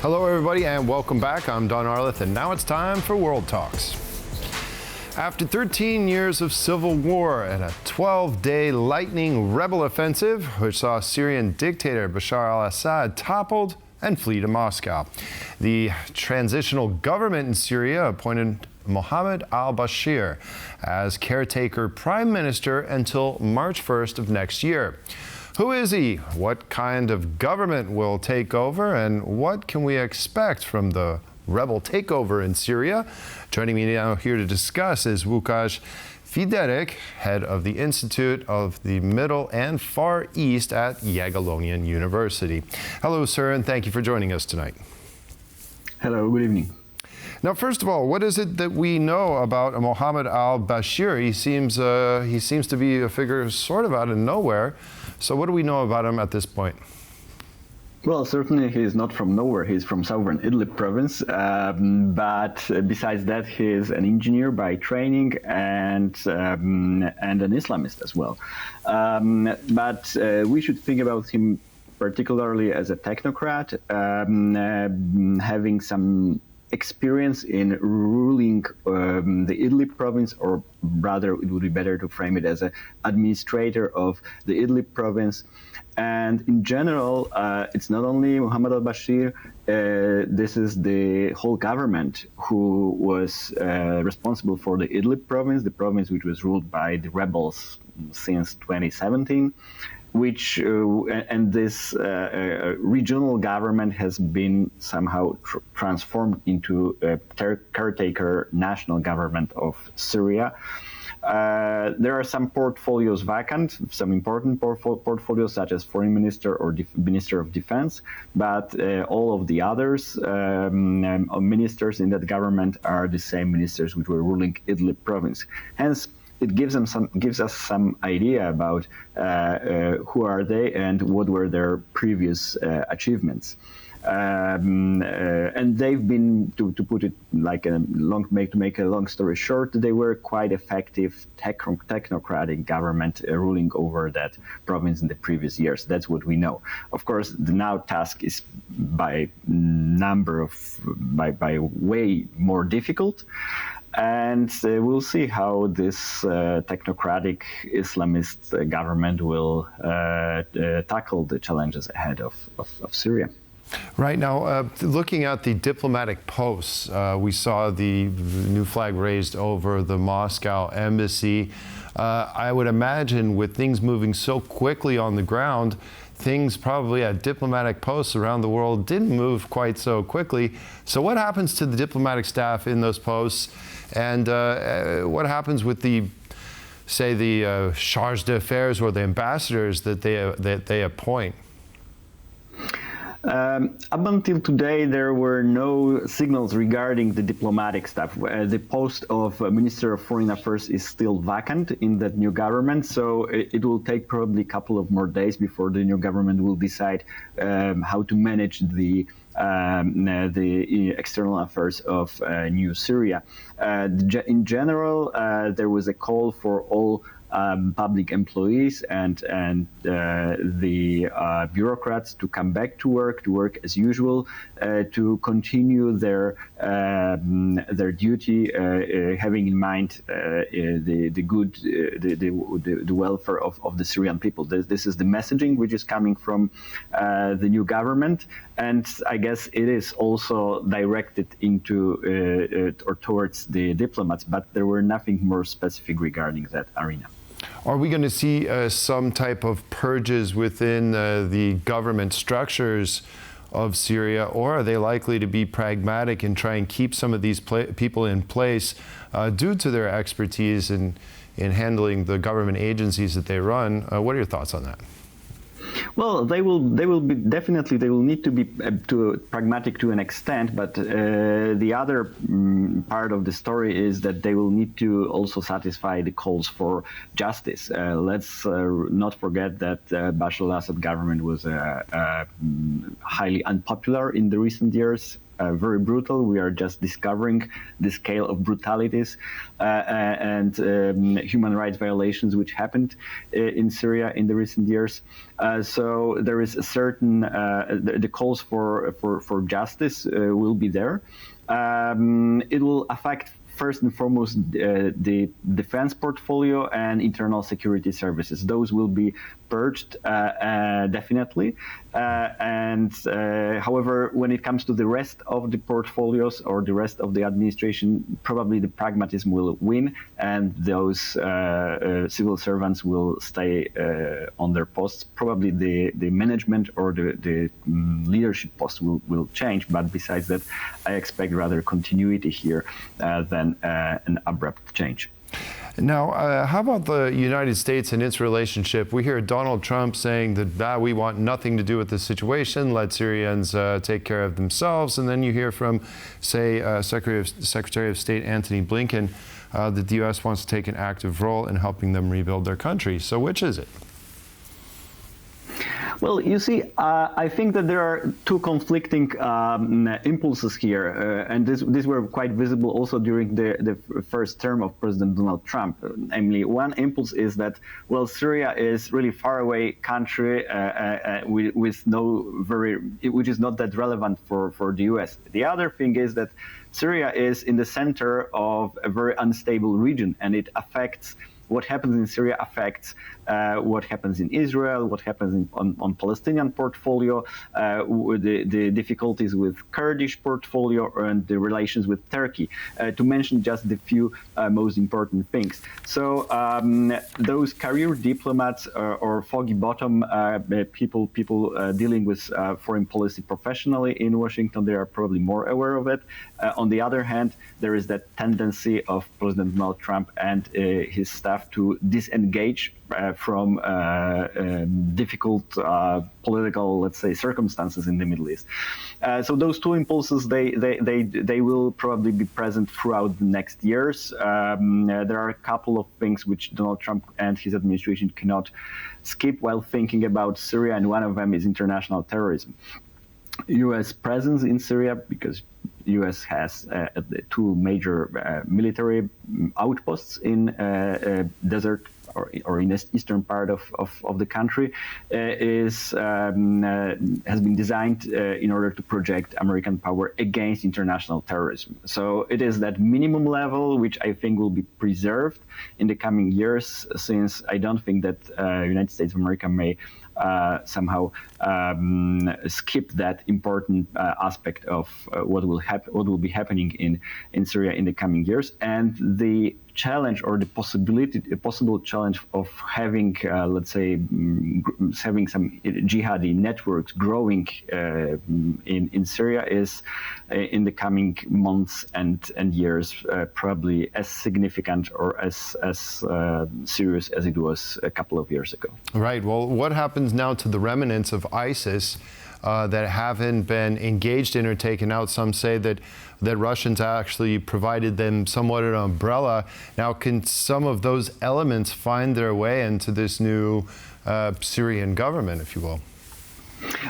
Hello, everybody, and welcome back. I'm Don Arleth, and now it's time for World Talks. After 13 years of civil war and a 12-day lightning rebel offensive, which saw Syrian dictator Bashar al-Assad toppled and flee to Moscow, the transitional government in Syria appointed Mohamed al-Bashir as caretaker prime minister until March 1st of next year. Who is he? What kind of government will take over? And what can we expect from the rebel takeover in Syria? Joining me now here to discuss is Łukasz Fyderek, head of the Institute of the Middle and Far East at Jagiellonian University. Hello, sir, and thank you for joining us tonight. Hello, good evening. Now, first of all, what is it that we know about Mohamed al-Bashir? He seems to be a figure sort of out of nowhere. So what do we know about him at this point? Well, certainly he is not from nowhere. He's from southern Idlib province. But besides that, he is an engineer by training and an Islamist as well. But we should think about him particularly as a technocrat, having some experience in ruling the Idlib province, or rather it would be better to frame it as an administrator of the Idlib province. And in general, it's not only Mohamed al-Bashir, this is the whole government who was responsible for the Idlib province, the province which was ruled by the rebels since 2017. And this regional government has been somehow transformed into a caretaker national government of Syria. There are some portfolios vacant, some important portfolios such as foreign minister or minister of defense, but all of the others ministers in that government are the same ministers which were ruling Idlib province. Hence, it gives us some idea about who are they and what were their previous achievements. And they've been, to put it like to make a long story short, they were quite effective technocratic government ruling over that province in the previous years. That's what we know. Of course, the now task is by way more difficult. And we'll see how this technocratic Islamist government will tackle the challenges ahead of Syria. Right now, looking at the diplomatic posts, we saw the new flag raised over the Moscow embassy. I would imagine with things moving so quickly on the ground, things probably at diplomatic posts around the world didn't move quite so quickly. So what happens to the diplomatic staff in those posts? And what happens with the charge d'affaires or the ambassadors that they appoint? Up until today, there were no signals regarding the diplomatic staff. The post of Minister of Foreign Affairs is still vacant in that new government, so it will take probably a couple of more days before the new government will decide how to manage the external affairs of New Syria. In general, there was a call for all public employees and the bureaucrats to come back to work as usual, to continue their duty, having in mind the welfare of the Syrian people. This is the messaging which is coming from the new government, and I guess it is also directed into or towards the diplomats, but there were nothing more specific regarding that arena. Are we going to see some type of purges within the government structures of Syria, or are they likely to be pragmatic and try and keep some of these people in place due to their expertise in handling the government agencies that they run? What are your thoughts on that? Well, they will need to be pragmatic to an extent, but the other part of the story is that they will need to also satisfy the calls for justice. Let's not forget that Bashar al-Assad government was highly unpopular in the recent years. very brutal. We are just discovering the scale of brutalities and human rights violations which happened in Syria in the recent years. So there is a certain the calls for justice will be there. It will affect first and foremost the defense portfolio and internal security services. Those will be purged definitely. However, when it comes to the rest of the portfolios or the rest of the administration, probably the pragmatism will win, and those civil servants will stay on their posts. Probably the management or the leadership posts will change, but besides that, I expect rather continuity here than an abrupt change. Now, how about the United States and its relationship? We hear Donald Trump saying that we want nothing to do with this situation, let Syrians take care of themselves. And then you hear from, say, Secretary of State Antony Blinken that the U.S. wants to take an active role in helping them rebuild their country. So which is it? Well, you see, I think that there are two conflicting impulses here, and these were quite visible also during the first term of President Donald Trump. Namely, one impulse is that, well, Syria is really far away country with which is not that relevant for the U.S. The other thing is that Syria is in the center of a very unstable region, and it affects. What happens in Syria affects what happens in Israel, what happens on Palestinian portfolio, the difficulties with Kurdish portfolio, and the relations with Turkey, to mention just the few most important things. So those career diplomats or foggy bottom people dealing with foreign policy professionally in Washington, they are probably more aware of it. On the other hand, there is that tendency of President Donald Trump and his staff to disengage from difficult political, let's say, circumstances in the Middle East. So those two impulses, they will probably be present throughout the next years. There are a couple of things which Donald Trump and his administration cannot skip while thinking about Syria, and one of them is international terrorism. U.S. presence in Syria, because U.S. has two major military outposts in desert or in the eastern part of the country, has been designed in order to project American power against international terrorism. So it is that minimum level which I think will be preserved in the coming years, since I don't think that United States of America may somehow skip that important aspect of what will be happening in Syria in the coming years. And the challenge or the possible challenge of having, let's say, having some jihadi networks growing in Syria is in the coming months and years probably as significant or as serious as it was a couple of years ago. Right. Well, what happens now to the remnants of ISIS that haven't been engaged in or taken out? Some say that Russians actually provided them somewhat an umbrella. Now, can some of those elements find their way into this new Syrian government, if you will?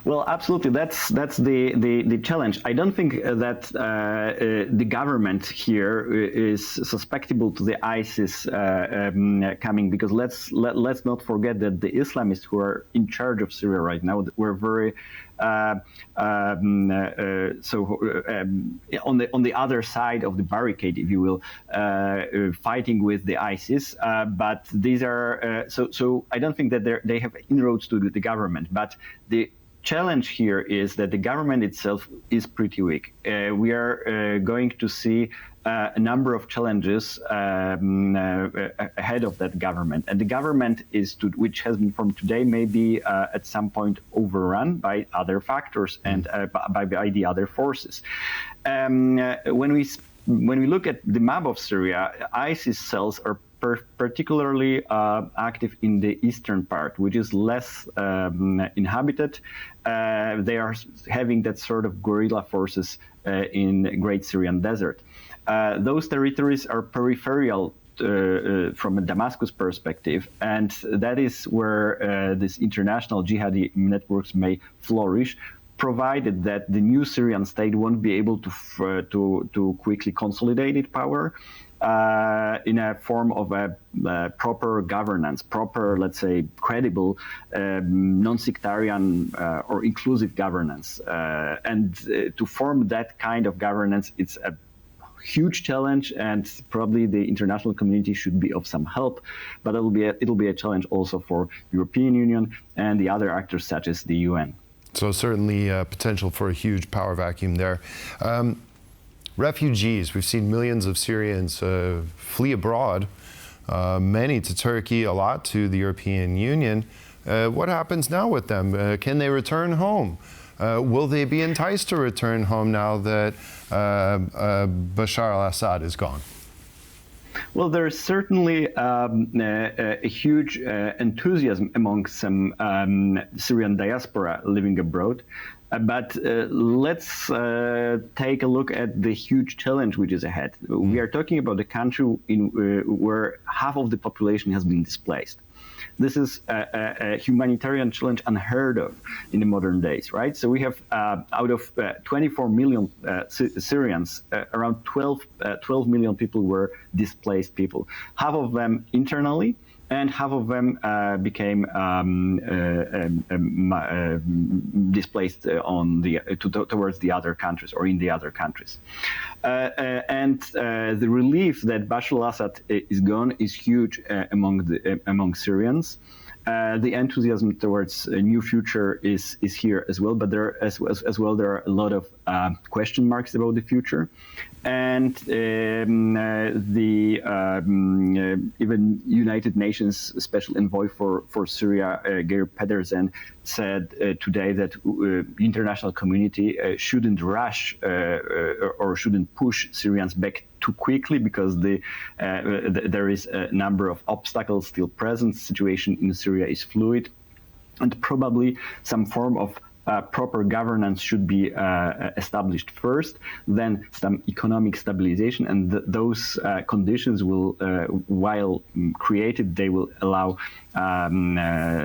Well, absolutely. That's the challenge. I don't think that the government here is susceptible to the ISIS coming, because let's not forget that the Islamists who are in charge of Syria right now were very on the other side of the barricade, if you will, fighting with the ISIS. But these are so I don't think that they have inroads to the government. But the challenge here is that the government itself is pretty weak. We are going to see a number of challenges ahead of that government, and the government which has been formed today may be at some point overrun by other factors and by the other forces. When we look at the map of Syria, ISIS cells are particularly active in the eastern part, which is less inhabited. They are having that sort of guerrilla forces in Great Syrian Desert. Those territories are peripheral from a Damascus perspective, and that is where these international jihadi networks may flourish. provided that the new Syrian state won't be able to quickly consolidate its power in a form of a proper governance, proper, let's say, credible, non-sectarian or inclusive governance. And to form that kind of governance, it's a huge challenge, and probably the international community should be of some help. But it'll be a challenge also for European Union and the other actors such as the UN. So certainly potential for a huge power vacuum there. Refugees, we've seen millions of Syrians flee abroad, many to Turkey, a lot to the European Union. What happens now with them? Can they return home? Will they be enticed to return home now that Bashar al-Assad is gone? Well, there's certainly a huge enthusiasm among some Syrian diaspora living abroad. But let's take a look at the huge challenge which is ahead. We are talking about a country where half of the population has been displaced. This is a humanitarian challenge unheard of in the modern days, right? So we have out of 24 million Syrians, around 12 million people were displaced people. Half of them internally, and half of them became displaced towards the other countries or in the other countries. And the relief that Bashar al-Assad is gone is huge among Syrians. The enthusiasm towards a new future is here as well, but there are a lot of question marks about the future. And even United Nations Special Envoy for Syria, Geir Pedersen, said today that the international community shouldn't rush or shouldn't push Syrians back too quickly, because there is a number of obstacles still present. The situation in Syria is fluid, and probably some form of proper governance should be established first, then some economic stabilization, and those conditions will, while created, they will allow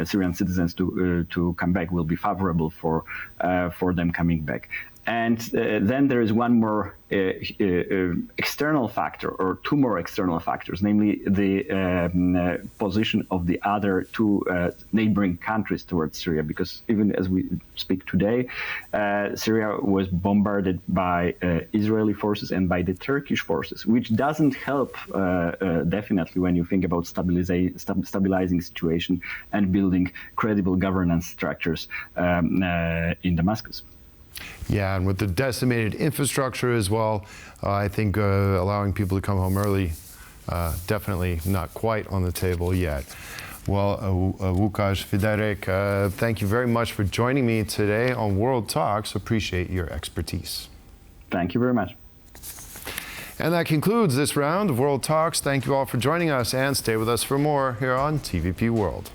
Syrian citizens to come back, will be favorable for them coming back. And then there is one more external factor, or two more external factors, namely the position of the other two neighboring countries towards Syria. Because even as we speak today, Syria was bombarded by Israeli forces and by the Turkish forces, which doesn't help definitely when you think about stabilizing situation and building credible governance structures in Damascus. Yeah, and with the decimated infrastructure as well, I think allowing people to come home early, definitely not quite on the table yet. Well, Łukasz Fyderek, thank you very much for joining me today on World Talks. Appreciate your expertise. Thank you very much. And that concludes this round of World Talks. Thank you all for joining us, and stay with us for more here on TVP World.